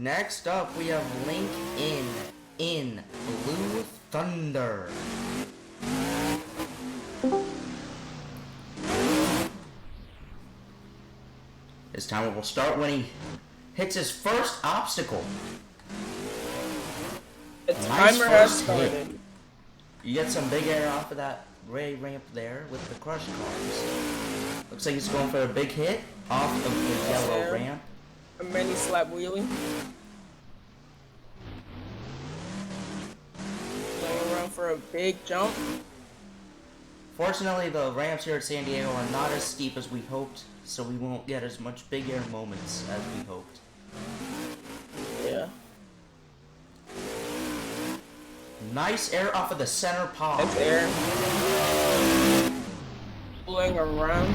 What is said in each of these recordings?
Next up, we have Link in Blue Thunder. This time it will start when he hits his first obstacle. The timer has started. You get some big air off of that gray ramp there with the crush cars. Looks like he's going for a big hit off of the yellow ramp. A mini slap wheelie. Going around for a big jump. Fortunately, the ramps here at San Diego are not as steep as we hoped, so we won't get as much big air moments as we hoped. Yeah. Nice air off of the center pod. That's air. Pulling around.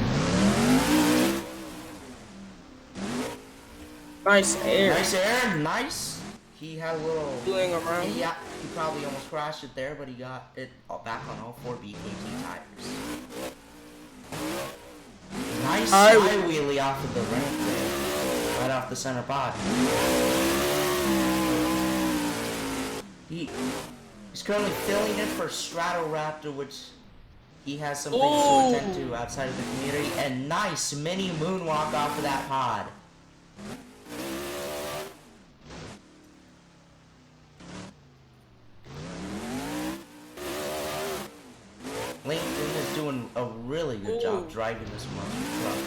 Nice air. Nice air, nice. He had a little... Pulling around. Yeah, he probably almost crashed it there, but he got it back on all 4 BKT tires. Nice side wheelie off of the ramp there. Right off the center pod. He's currently filling in for Stratoraptor, which he has some things to attend to outside of the community. And nice mini moonwalk off of that pod. LinkedIn is doing a really good job driving this monster truck.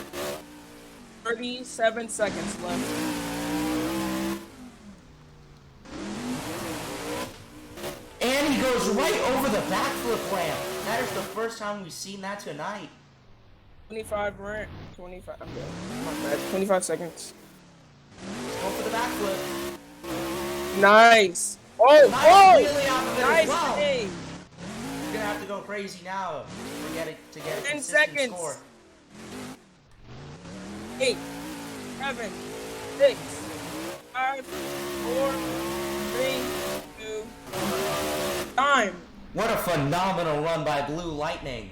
37 seconds left. And he goes right over the backflip ramp. That is the first time we've seen that tonight. 25 ramp. 25. Okay. Not bad. 25 seconds. Go for the backflip. Nice. Oh, nice wheelie off of it nice as well. day. You're gonna have to go crazy now to get a 10 consistent seconds. score. 8, 7, 6, 5, 4, 3, 2, 1. Time. What a phenomenal run by Blue Lightning.